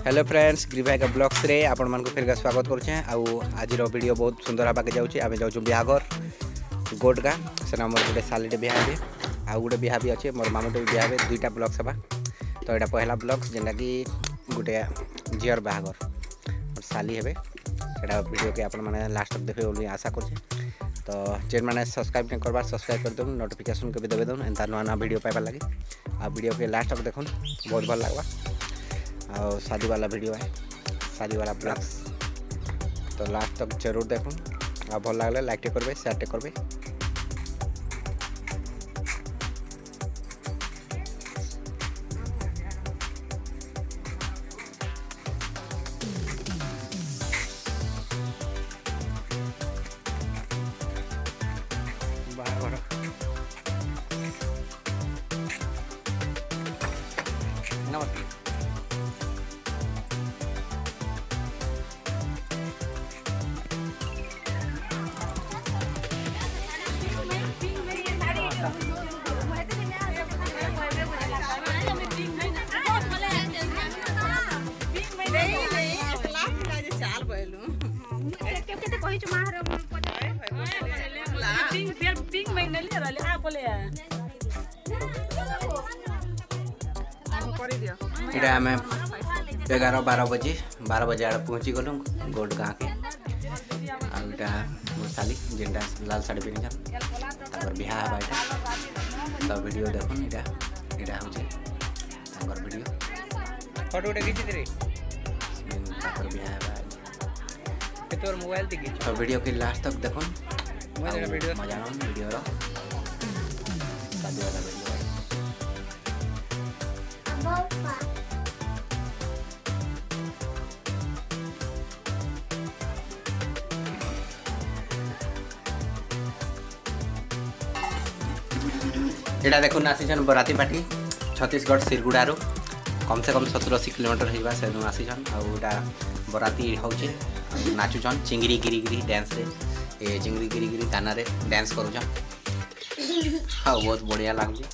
Hello friends ग्रीभाई का blogs रे आपण मान फिर स्वागत करुचे। आज वीडियो बहुत सुंदर हाँके जाऊँगी। आम जाऊँ बिहाघर गोटगा सेना मोर गोटे सालीटे बिहाबे आउ गोटे बिहा भी अच्छे मोर मामुटे भी बिहाबे दुईटा ब्लॉग सभा। तो यहाँ पहला ब्लॉग जेनटा कि गोटे झीर बाहाघर मोर साली हे से वीडियो के आपण मैंने लास्ट तक देखे बोली आशा कर। तो जेन मैंने सब्सक्राइब नहीं करबार सब्सक्राइब कर दूँ, नोटिफिकेशन के भी देवे दूँ एंता नुआ नुआ वीडियो पाइबार लगे। आ वीडियो के लास्ट तक देखूँ बहुत भल लगवा। और शादी वाला वीडियो है, शादी वाला ब्लॉग्स, तो लास्ट तक जरूर देखूँ। आ भल लगे लाइक करेंगे शेयर करेंगे। नमस्ते। इटा आम 11-12 बजे आड़े पहुँची गलु गोट गाँ के। आटा मोर साली जेनटा लाल साड़ी पिंधि छन बिहा हवा यहाँ। तो वीडियो देखुन इटा हूँ वीडियो फोटो उठे खींची रे बिहा हवा तोर मोबाइल ती खींच। तो वीडियो के लास्ट तक देखुन मजा नन वीडियो रो शादी वाला वीडियो। एटा देखुन आसीछन बराती पार्टी छत्तीसगढ़ सिरगुड़ारू कम से कम 70-80 किलोमीटर होगा से आसीछन। आउटा बराती होचे नाचुछन चिंगरी गिरी गिरी डांस रे ए चिंगरी गिरी गिरी गाना रे डांस करूछन। हाँ बहुत बढ़िया लागुଛି।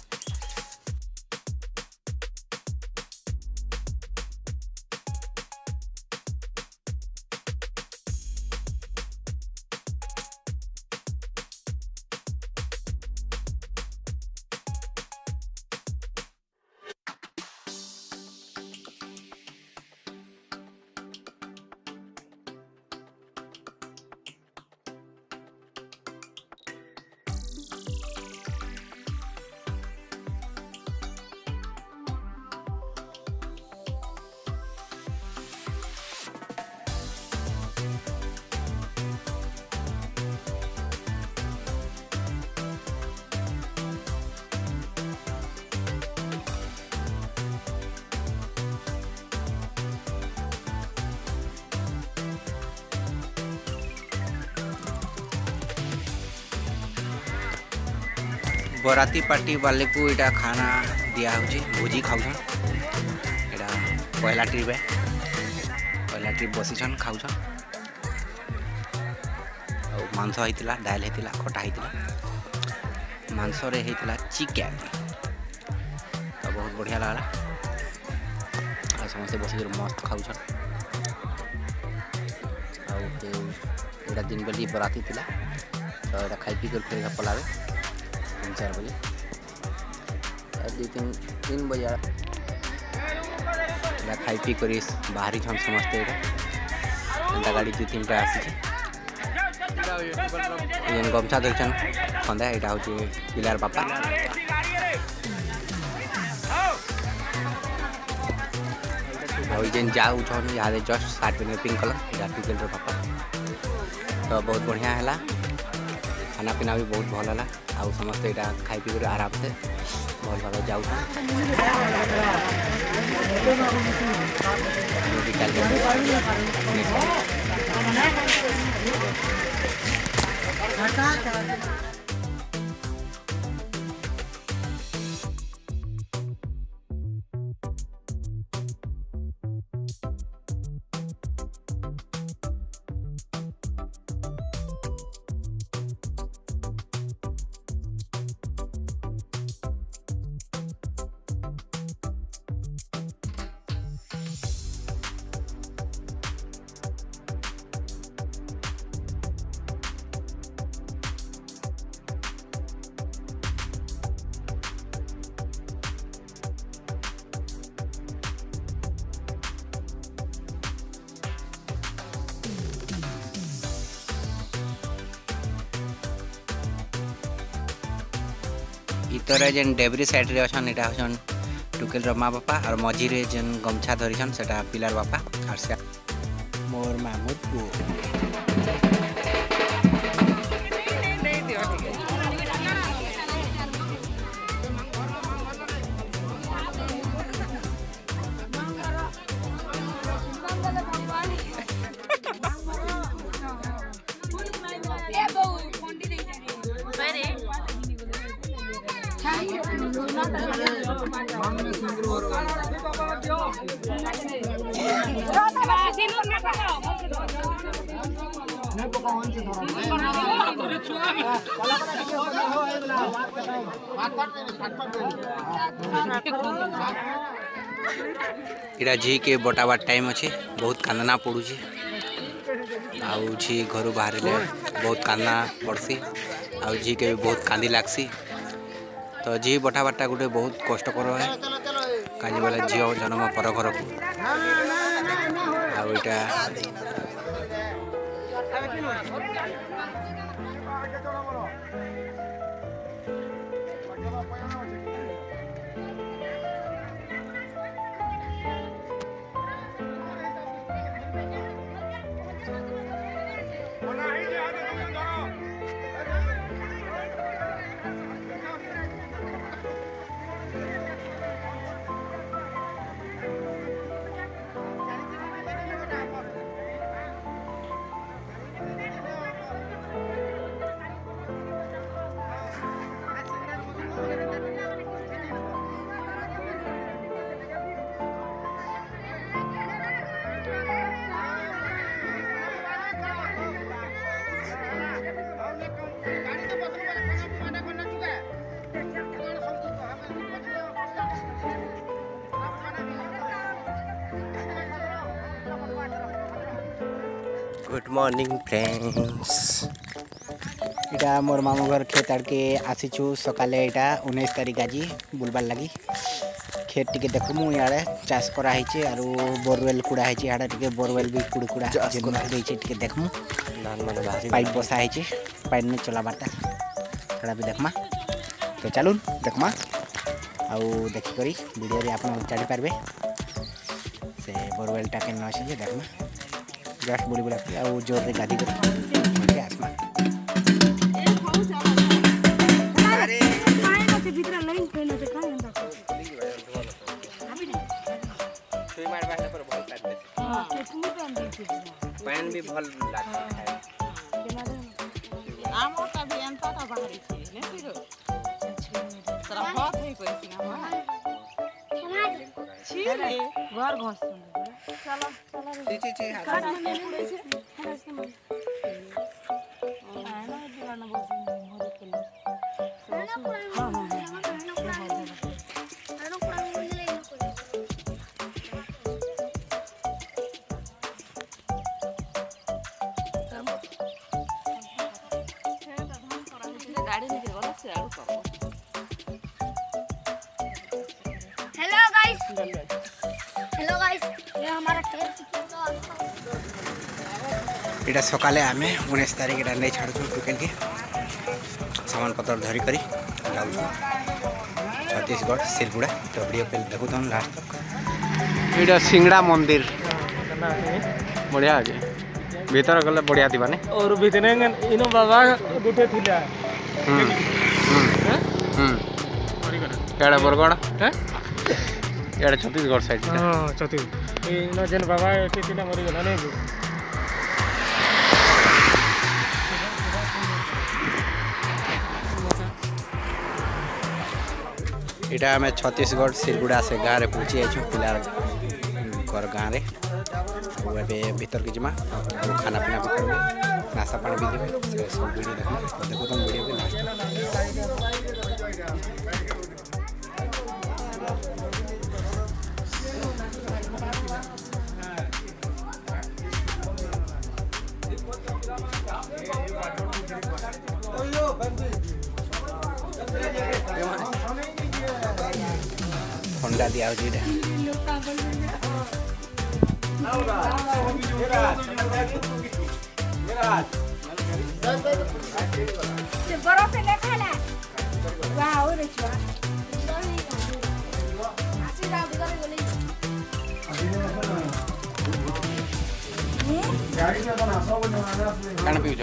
बराती पार्टी वाले को इटा खाना दिया होची भोजी खाऊछन। एटा पहला ट्रिप है, पहला ट्रिप बसीछन खाऊछन। और मांस होइतिला डाल हेतिला खटा हेतिला मांस रे हेतिला चिकन। तो बहुत बढ़िया लागला आ समस्त बसी मस्त खाऊछन। और एटा दिन बेली बराती थिला तो एटा खाई पी कर फिर पलावे 3-4 बजे 2-3 बजे खाई पी कर बाहरी छन समस्ते। एंता गाड़ी 2-3टा आसी गमछा धरछन खंदा यहाँ हूँ पिलार बापा। जेन जाऊन यहाँ जस्ट सार्ट पिंधे पिंक कलर यहाँ पिकल बापा। तो बहुत बढ़िया है, खाना पीना भी बहुत भल है। आउ समस्ते यहाँ खाई पी कर आराम से भल भाव जाऊ। इतरे जेन डेबरी साइड रे अछन एटा अछन टुकेल रो माँ बापा और मझी रे जेन गमछा धरिछन सेटा पिलार बापा और से मोर मामू पु इरा झी के बटावा टाइम अच्छे बहुत कांदना पड़ू आउ झी घर बाहर बहुत कांदना पड़सी आउ झी के भी बहुत कांदी लागसी तो झी बटाबाटा गोटे बहुत कष्टकर है कहीं बोले झी जन्म पर घर को आईटा गुड मॉर्निंग फ्रेंड्स इटा मोर मामू घर खेत आड़ के आसीचु सकाले इटा 19 तारीख आज बुलबार लगी खेत टिके देखमु याडे चाष करा हिचे आरो बोरवेल कुड़ा हिचे याडे टिके बोरवेल भी कुड़ कुड़ा जेन देइचे टिके देखमु धान माने भारी पाइप बसा हिचे पाइप ने चला बारता थोड़ा भी देखमा तो चलून देखमा आउ देखि करी वीडियो रे आपन जानि पारबे से बोरवेल टा केन आसी जे देखमा जस्ट बुली बुला के आउ जोर रे गादी कर आसमा अरे काय नते भीतर लाइन कइले ते काय अंदा सुई मार बाहर पर बहुत काट दे हां ते तू तो अंदर पैन भी भल लागती है आमो का भी अंता का बाहर छी ने सिरो तोरा बहुत है पैसा हमार छी रे घर घस चलो चलो ची हाथ में उड़े छे हरस के मन आना दीवाना बोल मोर के हां हां गाड़ी लेके गला से आड़ू करो हेलो गाइस ये हमारा खेत इटा सकाले आमे 19 तारीख इटा नहीं छाड़ू टुकेल के सामान पत्र धरी करी जाऊ छत्तीसगढ़ सिलगुड़ा तो वीडियो पे देखु तो लास्ट तक इटा सिंगड़ा मंदिर बढ़िया आगे भीतर गले बढ़िया दिबा ने और भीतर इनो बाबा गुटे थिला एड़ा बरगड़ हैं एड़ा छत्तीसगढ़ साइड हां छत्तीसगढ़ इनो जन बाबा एठी थिला मरि गला ने इटा हमें छत्तीसगढ़ सिलगुड़ा से गाँव में पहुँची आइछु पिलार घर गाँव में भीतर के जिमा खाना पीना भी करबे नाश्ता पानी भी देबे सब वीडियो देखो तुम वीडियो पे ठंडा दिया କାଣା ପିଉଛ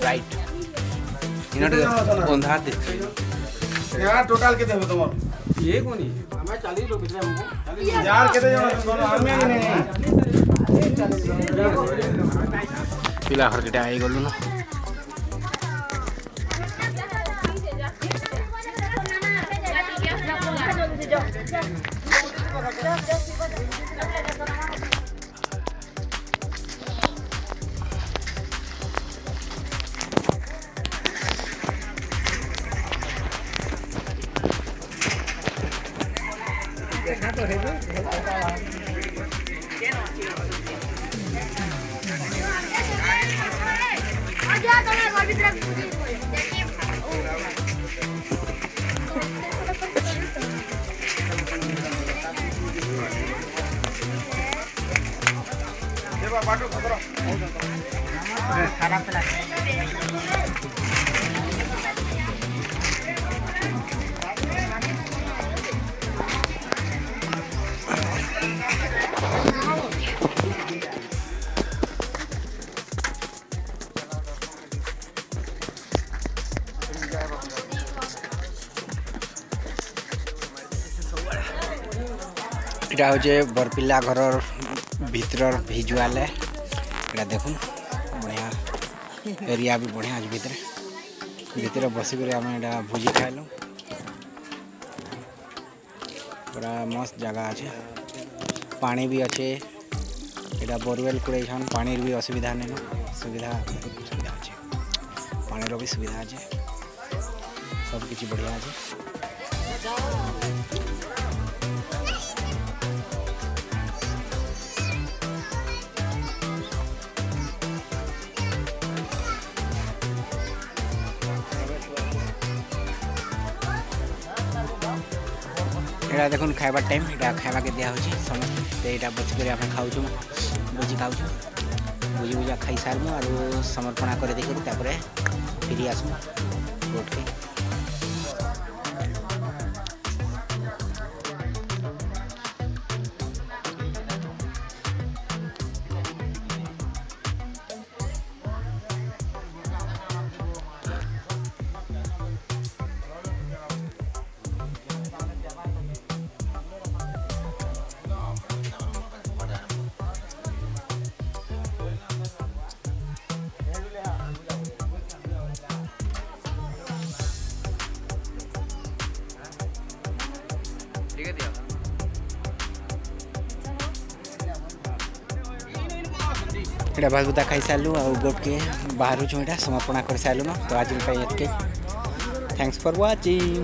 ରାଇଟ୍ ଇନଟେ ଅନ୍ଧାର ଦିଶୁଛି यहाँ टोटल केते हो तुम ये कोनी हमें 40 लोग कितने हमको यार केते जण दोनों आदमी नहीं ପିଲା ଘର ଦୁଇଟା ହେଇଗଲୁ ନା देवा बाटो खतरा खाना पला এটা হচ্ছে বরপিল্লা ঘরর ভিতরর ভিজুয়াল এটা দেখুন বঢ়িয়া এরিয়া भी बढ़िया আছে ভিতরে ভিতরে বসি করে আমি এটা ভুজি খাইলু পুরা মস্ত জায়গা আছে পানি भी আছে এটা बोरवेल কুড়াইছন পানির भी অসুবিধা নেই সুবিধা সুবিধা আছে পানির भी সুবিধা আছে সব কিছু बढ़िया আছে এটা দেখুন খাইবার টাইম এটা খাইবাকে দিয়া হচ্ছে সমস্ত এইটা বসি করে আমি খাওছু বুঝি খাওছু বুঝি বুঝা খাই সারমু আর সমর্পণা করে দেখি তারপরে ফিরি আসমু গোটকে এটা ভাজবুতা খাই সারলু আর গোটকে বাহারুছু এটা সমর্পণা করে সারলু তো আজ এতকে থ্যাঙ্কস ফর ওয়াচিং।